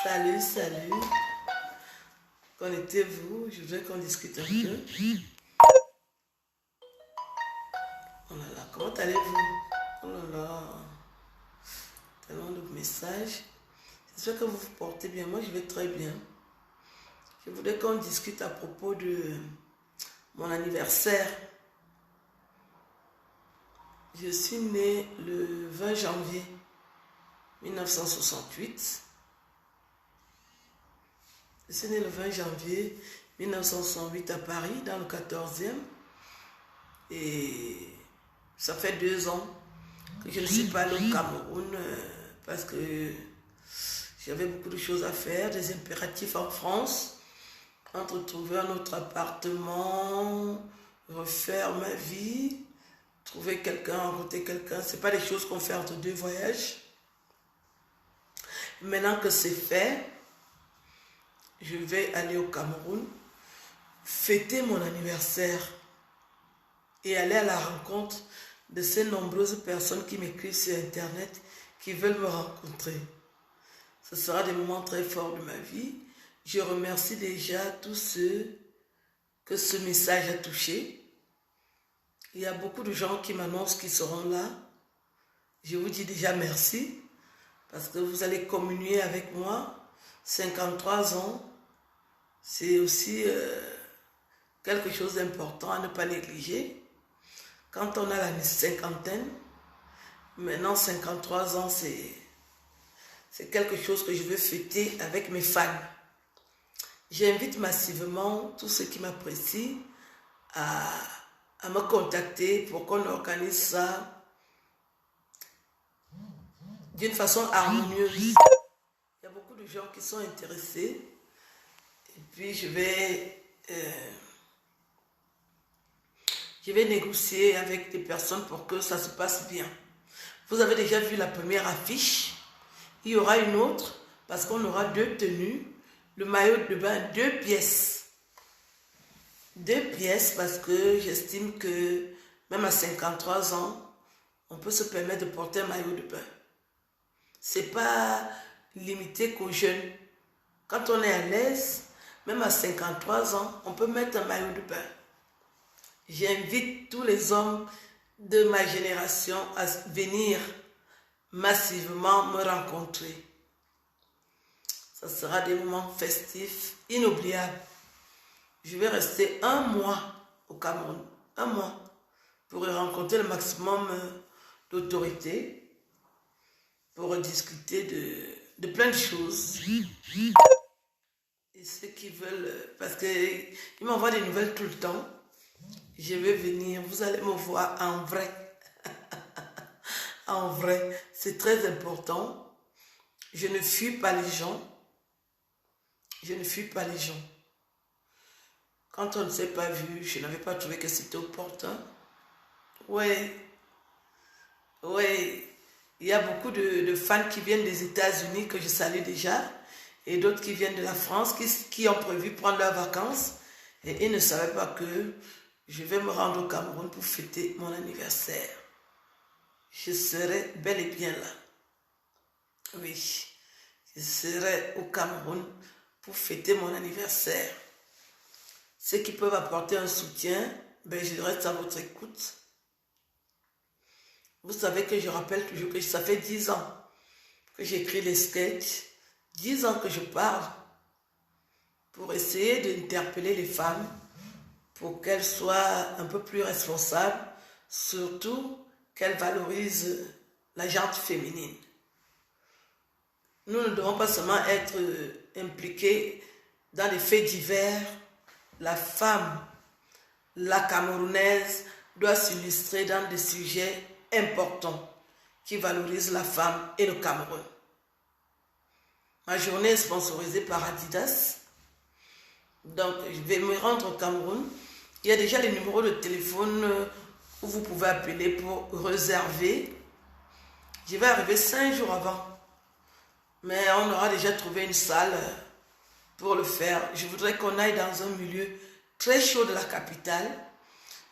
Salut, salut. Connectez-vous, je voudrais qu'on discute un peu. Oh là là, comment allez-vous? Oh là là, tellement de messages. J'espère que vous vous portez bien. Moi, je vais très bien. Je voudrais qu'on discute à propos de mon anniversaire. Je suis née le 20 janvier 1968. Je suis née le 20 janvier 1968 à Paris, dans le 14e. Et ça fait 2 ans que je ne suis pas allée au Cameroun parce que j'avais beaucoup de choses à faire, des impératifs en France, entre trouver un autre appartement, refaire ma vie, trouver quelqu'un, rencontrer quelqu'un. Ce n'est pas des choses qu'on fait entre 2 voyages. Maintenant que c'est fait, je vais aller au Cameroun, fêter mon anniversaire et aller à la rencontre de ces nombreuses personnes qui m'écrivent sur Internet, qui veulent me rencontrer. Ce sera des moments très forts de ma vie. Je remercie déjà tous ceux que ce message a touché. Il y a beaucoup de gens qui m'annoncent qu'ils seront là. Je vous dis déjà merci, parce que vous allez communier avec moi. 53 ans, c'est aussi quelque chose d'important à ne pas négliger. Quand on a la cinquantaine, maintenant 53 ans, c'est quelque chose que je veux fêter avec mes fans. J'invite massivement tous ceux qui m'apprécient à me contacter pour qu'on organise ça d'une façon harmonieuse. Il y a beaucoup de gens qui sont intéressés. Et puis je vais négocier avec des personnes pour que ça se passe bien. Vous avez déjà vu la première affiche. Il y aura une autre parce qu'on aura 2 tenues. Le maillot de bain, 2 pièces. 2 pièces parce que j'estime que même à 53 ans, on peut se permettre de porter un maillot de bain. C'est pas limité qu'aux jeunes. Quand on est à l'aise, même à 53 ans, on peut mettre un maillot de bain. J'invite tous les hommes de ma génération à venir massivement me rencontrer. Ça sera des moments festifs, inoubliables. Je vais rester 1 mois au Cameroun, 1 mois, pour y rencontrer le maximum d'autorités, pour discuter de plein de choses. Et ceux qui veulent, parce qu'ils m'envoient des nouvelles tout le temps, je vais venir, vous allez me voir en vrai. En vrai, c'est très important. Je ne fuis pas les gens. Je ne fuis pas les gens. Quand on ne s'est pas vu, je n'avais pas trouvé que c'était opportun. Oui. Il y a beaucoup de fans qui viennent des États-Unis que je salue déjà, et d'autres qui viennent de la France, qui ont prévu prendre leurs vacances, et ils ne savaient pas que je vais me rendre au Cameroun pour fêter mon anniversaire. Je serai bel et bien là. Oui, je serai au Cameroun pour fêter mon anniversaire. Ceux qui peuvent apporter un soutien, je reste à votre écoute. Vous savez que je rappelle toujours que ça fait 10 ans que j'écris les sketchs, 10 ans que je parle pour essayer d'interpeller les femmes pour qu'elles soient un peu plus responsables, surtout qu'elles valorisent la gente féminine. Nous ne devons pas seulement être impliqués dans les faits divers. La femme, la Camerounaise, doit s'illustrer dans des sujets importants qui valorisent la femme et le Cameroun. Ma journée est sponsorisée par Adidas. Donc, je vais me rendre au Cameroun. Il y a déjà les numéros de téléphone où vous pouvez appeler pour réserver. Je vais arriver 5 jours avant. Mais on aura déjà trouvé une salle pour le faire. Je voudrais qu'on aille dans un milieu très chaud de la capitale.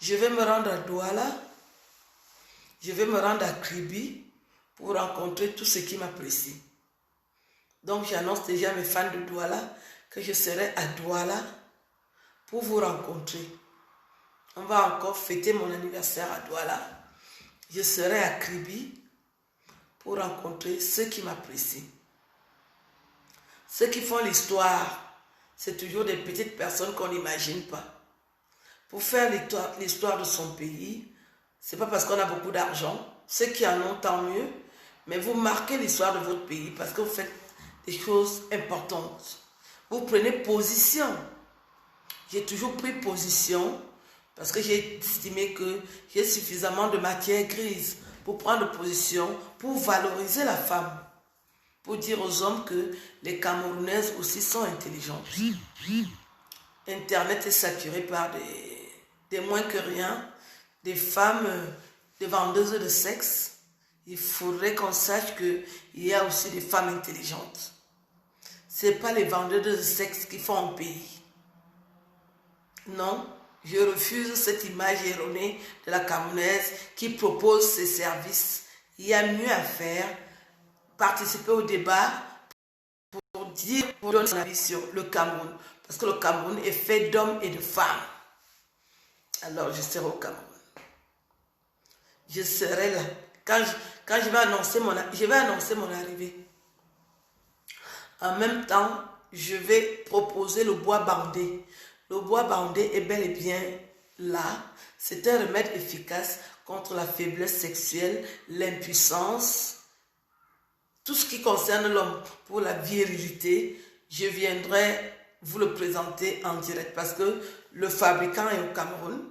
Je vais me rendre à Douala. Je vais me rendre à Kribi pour rencontrer tous ceux qui m'apprécient. Donc j'annonce déjà à mes fans de Douala que je serai à Douala pour vous rencontrer. On va encore fêter mon anniversaire à Douala. Je serai à Kribi pour rencontrer ceux qui m'apprécient. Ceux qui font l'histoire, c'est toujours des petites personnes qu'on n'imagine pas. Pour faire l'histoire de son pays, c'est pas parce qu'on a beaucoup d'argent. Ceux qui en ont, tant mieux. Mais vous marquez l'histoire de votre pays parce que vous faites des choses importantes. Vous prenez position. J'ai toujours pris position parce que j'ai estimé que j'ai suffisamment de matière grise pour prendre position, pour valoriser la femme. Pour dire aux hommes que les Camerounaises aussi sont intelligentes. Internet est saturé par des moins que rien, des femmes, des vendeuses de sexe. Il faudrait qu'on sache qu'il y a aussi des femmes intelligentes. Ce n'est pas les vendeuses de sexe qui font un pays. Non, je refuse cette image erronée de la Camerounaise qui propose ses services. Il y a mieux à faire. Participer au débat pour dire, pour donner son avis sur le Cameroun. Parce que le Cameroun est fait d'hommes et de femmes. Alors je serai au Cameroun. Je serai là. Quand je vais annoncer mon arrivée. En même temps, je vais proposer le bois bandé. Le bois bandé est bel et bien là. C'est un remède efficace contre la faiblesse sexuelle, l'impuissance, tout ce qui concerne l'homme pour la virilité. Je viendrai vous le présenter en direct parce que le fabricant est au Cameroun.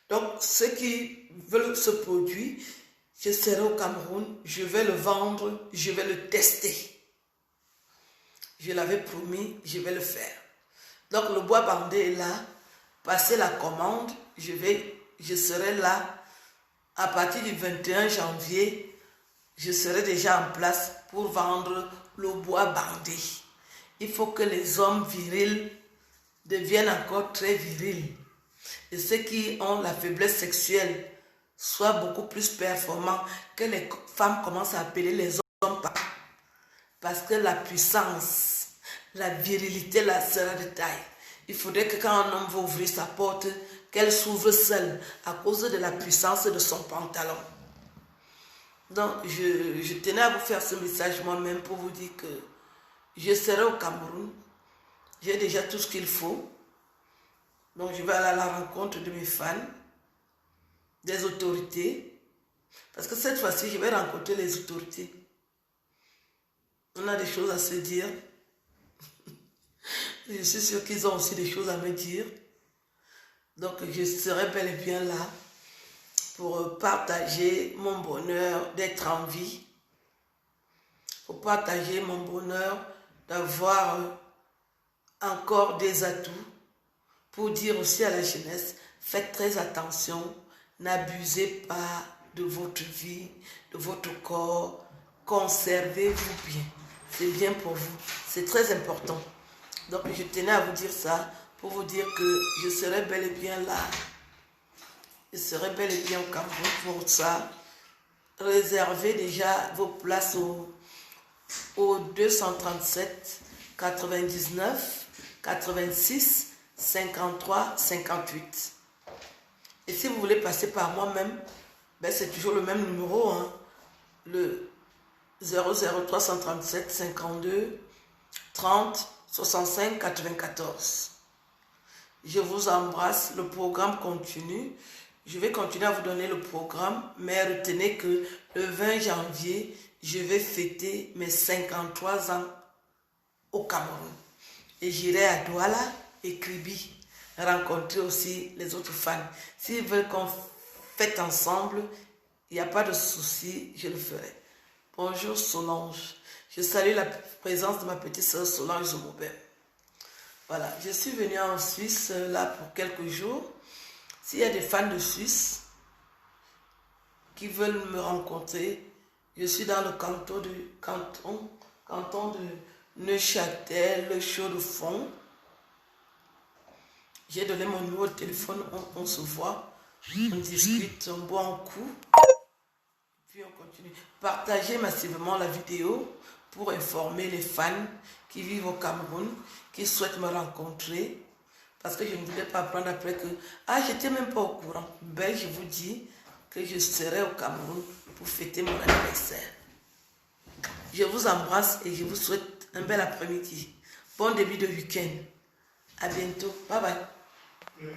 Donc, ceux qui veulent ce produit, je serai au Cameroun, je vais le vendre, je vais le tester. Je l'avais promis, je vais le faire. Donc, le bois bandé est là. Passez la commande, je serai là. À partir du 21 janvier, je serai déjà en place pour vendre le bois bandé. Il faut que les hommes virils deviennent encore très virils. Et ceux qui ont la faiblesse sexuelle soient beaucoup plus performants, que les femmes commencent à appeler les hommes par. Parce que la puissance, la virilité, la sera de taille. Il faudrait que quand un homme va ouvrir sa porte, qu'elle s'ouvre seule à cause de la puissance de son pantalon. Donc, je tenais à vous faire ce message moi-même pour vous dire que je serai au Cameroun. J'ai déjà tout ce qu'il faut. Donc, je vais aller à la rencontre de mes fans, des autorités. Parce que cette fois-ci, je vais rencontrer les autorités. On a des choses à se dire. Je suis sûre qu'ils ont aussi des choses à me dire. Donc, je serai bel et bien là pour partager mon bonheur d'être en vie, pour partager mon bonheur d'avoir encore des atouts, pour dire aussi à la jeunesse, faites très attention, n'abusez pas de votre vie, de votre corps, conservez-vous bien, c'est bien pour vous, c'est très important. Donc je tenais à vous dire ça, pour vous dire que je serai bel et bien là. Je serai bel et bien au Cameroun pour ça. Réservez déjà vos places au 237 99 86 53 58. Et si vous voulez passer par moi-même, ben c'est toujours le même numéro, hein, le 00337 52 30 65 94. Je vous embrasse, le programme continue. Je vais continuer à vous donner le programme, mais retenez que le 20 janvier, je vais fêter mes 53 ans au Cameroun. Et j'irai à Douala et Kribi rencontrer aussi les autres fans. S'ils veulent qu'on fête ensemble, il n'y a pas de souci, je le ferai. Bonjour Solange. Je salue la présence de ma petite soeur Solange Zoumobel. Voilà, je suis venue en Suisse là pour quelques jours. S'il y a des fans de Suisse qui veulent me rencontrer, je suis dans le canton de Neuchâtel, le Chaux-de-Fonds. J'ai donné mon numéro de téléphone, on se voit, on discute, on boit un coup, puis on continue. Partagez massivement la vidéo pour informer les fans qui vivent au Cameroun, qui souhaitent me rencontrer. Parce que je ne voulais pas apprendre après que, ah, je n'étais même pas au courant. Ben, je vous dis que je serai au Cameroun pour fêter mon anniversaire. Je vous embrasse et je vous souhaite un bel après-midi. Bon début de week-end. À bientôt. Bye bye.